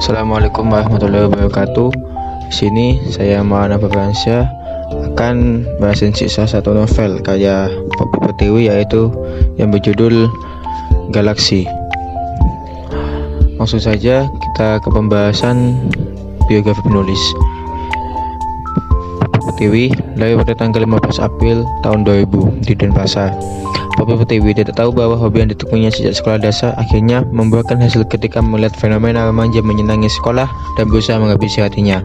Assalamualaikum warahmatullahi wabarakatuh. Di sini saya Maulana Firmansyah akan meresensi salah satu novel karya Poppy Pertiwi, yaitu yang berjudul Galaksi. Langsung saja kita ke pembahasan biografi penulis. Poppy Pertiwi lahir pada tanggal 15 April tahun 2000 di Denpasar. Poppy Pertiwi tidak tahu bahwa hobi yang ditekuninya sejak sekolah dasar akhirnya membuahkan hasil ketika melihat fenomena remaja menyenangi sekolah dan berusaha menghabisi hatinya.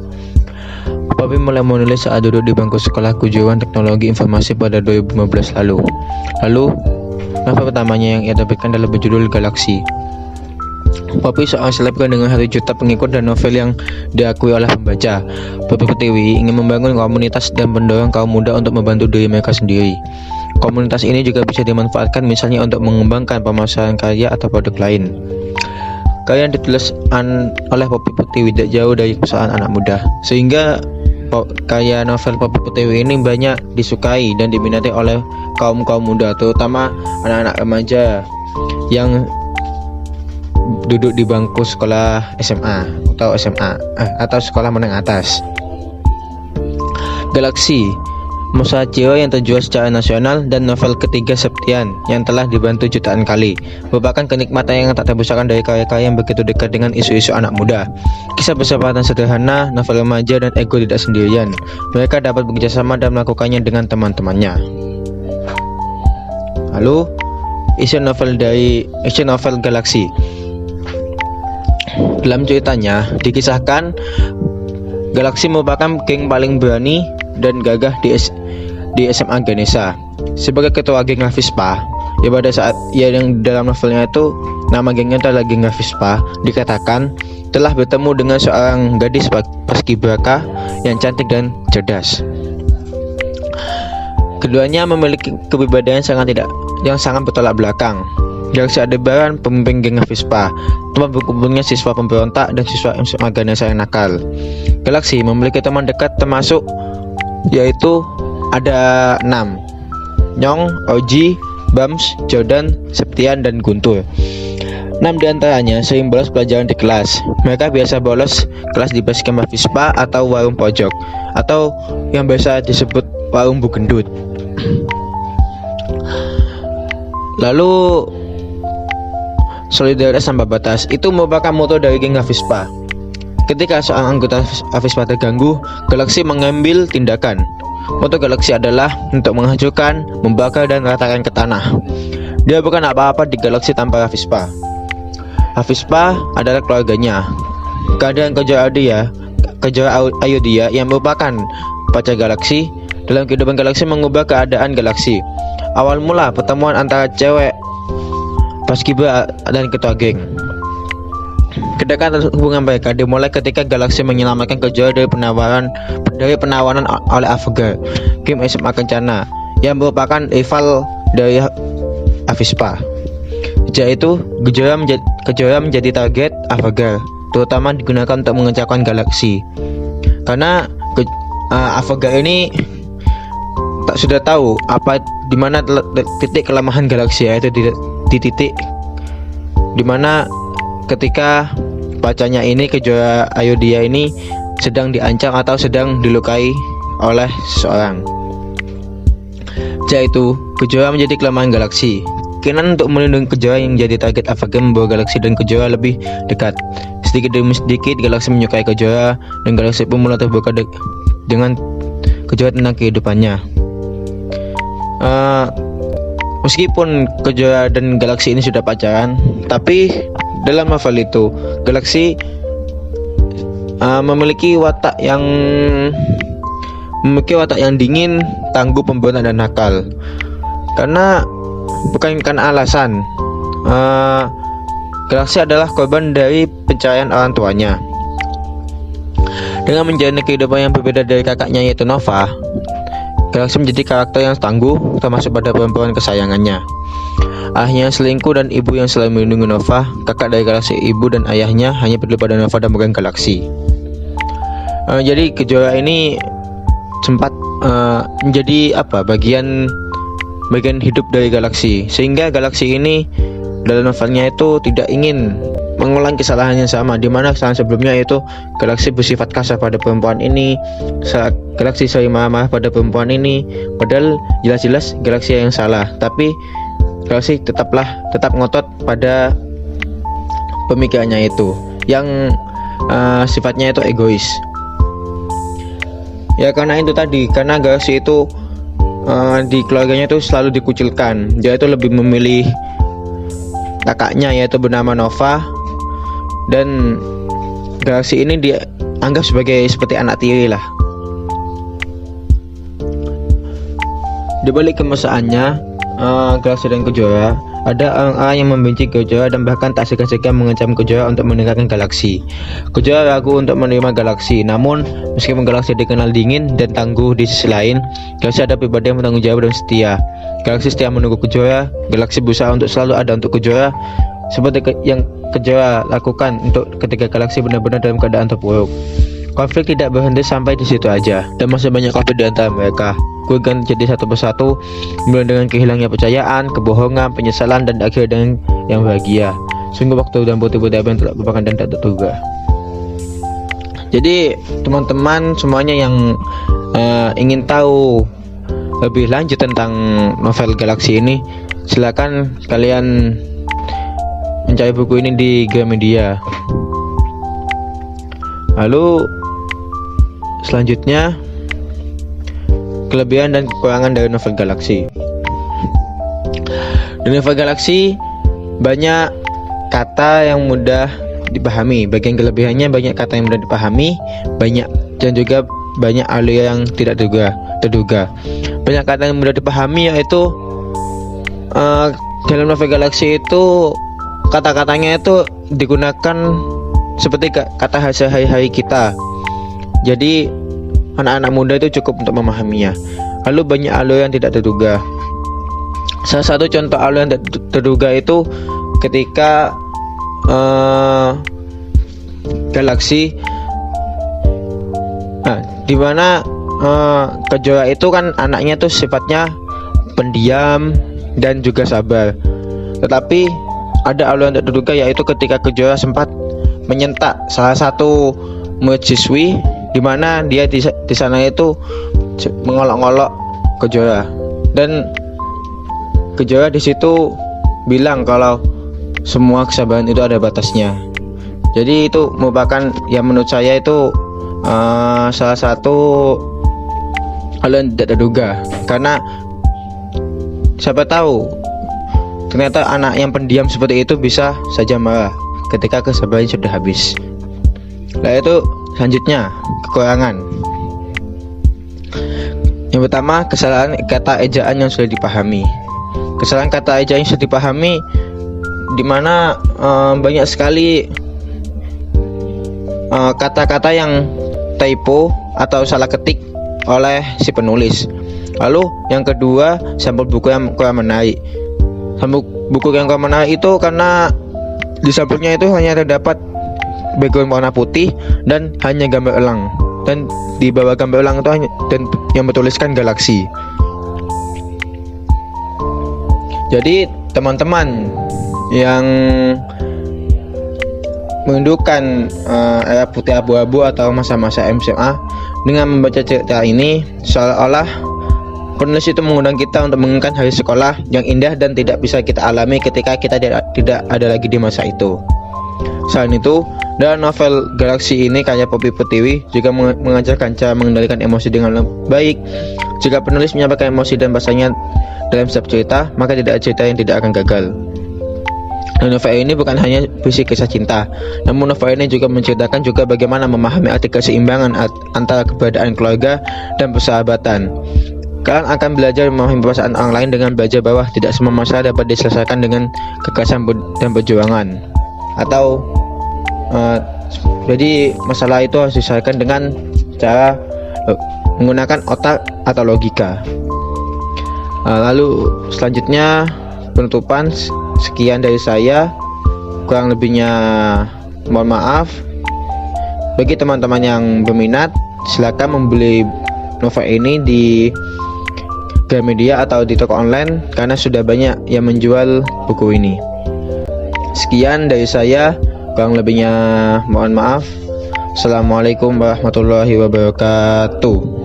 Poppy mulai menulis saat duduk di bangku sekolah kejuruan teknologi informasi pada 2015 lalu. Novel pertamanya yang ia terbitkan adalah berjudul Galaksi. Poppy seorang selebgram dengan 1 juta pengikut dan novel yang diakui oleh pembaca. Poppy Pertiwi ingin membangun komunitas dan mendorong kaum muda untuk membantu diri mereka sendiri. Komunitas ini juga bisa dimanfaatkan misalnya untuk mengembangkan pemasaran karya atau produk lain. Karya yang ditulis oleh Poppy Pertiwi tidak jauh dari persoalan anak muda, sehingga karya novel Poppy Pertiwi ini banyak disukai dan diminati oleh kaum muda, terutama anak-anak remaja yang duduk di bangku sekolah SMA atau sekolah menengah atas. Galaksi, Musachio yang terjual secara nasional, dan novel ketiga Septian yang telah dibantu jutaan kali, merupakan kenikmatan yang tak terpisahkan dari karya-karya yang begitu dekat dengan isu-isu anak muda. Kisah persahabatan sederhana, novel remaja, dan ego tidak sendirian. Mereka dapat bekerjasama dan melakukannya dengan teman-temannya. Lalu, isi novel Galaksi. Dalam ceritanya dikisahkan Galaksi merupakan geng paling berani dan gagah di SMA Ganesha. Sebagai ketua geng Ravispa, ya pada saat yang dalam novelnya itu nama gengnya adalah geng Ravispa, dikatakan telah bertemu dengan seorang gadis paskibraka yang cantik dan cerdas. Keduanya memiliki kepribadian yang sangat bertolak belakang. Galaksi Aldebaran, pemimpin geng Ravispa, tempat berkumpulnya siswa pemberontak dan siswa SMA Ganesha yang nakal. Galaksi memiliki teman dekat termasuk yaitu ada 6: Nyong, Oji, Bams, Jordan, Septian, dan Guntur. 6 diantaranya sering bolos pelajaran di kelas. Mereka biasa bolos kelas di basecamp Ravispa atau warung pojok, atau yang biasa disebut warung bugendut. Lalu, solidaritas tanpa batas itu merupakan moto dari geng Ravispa. Ketika seorang anggota Ravispa terganggu, Galaksi mengambil tindakan. Moto Galaksi adalah untuk menghancurkan, membakar, dan ratakan ke tanah. Dia bukan apa-apa di Galaksi tanpa Ravispa. Ravispa adalah keluarganya. Keadaan Kejora Ayodhya yang merupakan pacar Galaksi dalam kehidupan Galaksi mengubah keadaan Galaksi. Awal mula pertemuan antara cewek paskibra dan ketua geng. Kedekatan hubungan mereka dimulai ketika Galaksi menyelamatkan Kejora dari penawanan oleh Avagar, geng SMA Kencana, yang merupakan rival dari Ravispa. Sejak itu, Kejora menjadi target Avagar, terutama digunakan untuk mengecahkan Galaksi. Karena Avagar ini sudah tahu di mana titik kelemahan Galaksi, yaitu di titik di mana ketika pacarnya ini, Kejora Ayodhya ini, sedang diancam atau sedang dilukai oleh seseorang. Sejak itu, Kejora menjadi kelemahan Galaksi. Keinginan untuk melindungi Kejora yang menjadi target Avagar membawa Galaksi dan Kejora lebih dekat. Sedikit demi sedikit, Galaksi menyukai Kejora, dan Galaksi pun mulai terbuka dengan Kejora tentang kehidupannya. Meskipun Kejora dan Galaksi ini sudah pacaran, tapi dalam novel itu Galaksi memiliki watak yang dingin, tangguh, pemberontak, dan nakal. Bukan karena alasan. Galaksi adalah korban dari perceraian orang tuanya. Dengan menjalani kehidupan yang berbeda dari kakaknya, yaitu Nova, Galaksi menjadi karakter yang tangguh, termasuk pada perempuan kesayangannya. Ayahnya selingkuh dan ibu yang selalu melindungi Nova. Kakak dari Galaksi, ibu dan ayahnya hanya peduli pada Nova dan bukan Galaksi. Jadi Kejora ini sempat menjadi bagian hidup dari Galaksi, sehingga Galaksi ini dalam novelnya itu tidak ingin mengulang kesalahan yang sama, di mana kesalahan sebelumnya yaitu Galaxy bersifat kasar pada perempuan ini, saat Galaxy sering marah-marah pada perempuan ini, padahal jelas-jelas Galaxy yang salah, tapi Galaxy tetap ngotot pada pemikirannya itu yang sifatnya itu egois. Ya karena itu tadi, karena Galaxy itu di keluarganya itu selalu dikucilkan. Dia itu lebih memilih kakaknya yaitu bernama Nova, dan Galaxy ini dia anggap seperti anak tiri lah. Di balik kemesaannya Galaxy dan Kejora, ada orang-orang yang membenci Kejora dan bahkan tak segan-segan mengancam Kejora untuk meninggalkan Galaxy. Kejora ragu untuk menerima Galaxy, namun meskipun Galaxy dikenal dingin dan tangguh, di sisi lain Galaxy ada pribadi yang bertanggung jawab dan setia. Galaxy setia menunggu Kejora. Galaxy berusaha untuk selalu ada untuk Kejora, seperti yang Kejora lakukan untuk ketika Galaxy benar-benar dalam keadaan terpuruk. Konflik tidak berhenti sampai di situ aja, dan masih banyak konflik di antara mereka. Kerugian jadi satu persatu, mulai dengan kehilangan kepercayaan, kebohongan, penyesalan, dan akhirnya dengan yang bahagia. Sungguh waktu dan putih-putih yang tidak lupakan dan tak terduga. Jadi teman-teman semuanya yang ingin tahu lebih lanjut tentang novel Galaxy ini, silakan kalian mencari buku ini di Gramedia. Lalu selanjutnya, kelebihan dan kekurangan dari novel Galaxy. Di novel Galaxy banyak kata yang mudah dipahami. Bagian kelebihannya banyak kata yang mudah dipahami, dan juga banyak alur yang tidak terduga. Banyak kata yang mudah dipahami yaitu dalam novel Galaxy itu kata-katanya itu digunakan seperti kata sehari-hari kita. Jadi anak-anak muda itu cukup untuk memahaminya. Lalu banyak alur yang tidak terduga. Salah satu contoh alur yang tidak terduga itu ketika Galaxy, di mana Kejora itu kan anaknya tuh sifatnya pendiam dan juga sabar. Tetapi ada alur yang tidak terduga, yaitu ketika Kejora sempat menyentak salah satu mahasiswi, di mana dia di sana itu mengolok-olok Kejora, dan Kejora di situ bilang kalau semua kesabaran itu ada batasnya. Jadi itu merupakan yang menurut saya itu salah satu hal yang tidak terduga, karena siapa tahu ternyata anak yang pendiam seperti itu bisa saja marah ketika kesabarannya sudah habis. Nah itu selanjutnya kekurangan. Yang pertama, kesalahan kata ejaan yang sudah dipahami. Kesalahan kata ejaan yang sudah dipahami, di mana banyak sekali kata-kata yang typo atau salah ketik oleh si penulis. Lalu yang kedua, sampul buku yang kurang menarik. Sampul buku yang kurang menarik itu karena di sampulnya itu hanya terdapat background warna putih dan hanya gambar elang, dan di bawah gambar elang itu hanya dan yang bertuliskan Galaxy. Jadi teman-teman yang merindukan era putih abu-abu atau masa-masa SMA, dengan membaca cerita ini seolah-olah penulis itu mengundang kita untuk mengingat hari sekolah yang indah dan tidak bisa kita alami ketika kita tidak ada lagi di masa itu. Selain itu, dalam novel Galaxy ini karya Poppy Pertiwi juga mengajarkan cara mengendalikan emosi dengan baik. Jika penulis menyampaikan emosi dan bahasanya dalam setiap cerita, maka tidak ada cerita yang tidak akan gagal. Dan novel ini bukan hanya berisi kisah cinta, namun novel ini juga menceritakan juga bagaimana memahami arti keseimbangan antara keberadaan keluarga dan persahabatan. Kalian akan belajar memahami perasaan orang lain dengan belajar bahwa tidak semua masalah dapat diselesaikan dengan kekerasan dan perjuangan. Atau jadi masalah itu harus diselesaikan dengan cara menggunakan otak atau logika. Lalu selanjutnya penutupan. Sekian dari saya, kurang lebihnya mohon maaf. Bagi teman-teman yang berminat, silakan membeli novel ini di Gramedia atau di toko online, karena sudah banyak yang menjual buku ini. Sekian dari saya, Kurang lebihnya mohon maaf. Assalamualaikum warahmatullahi wabarakatuh.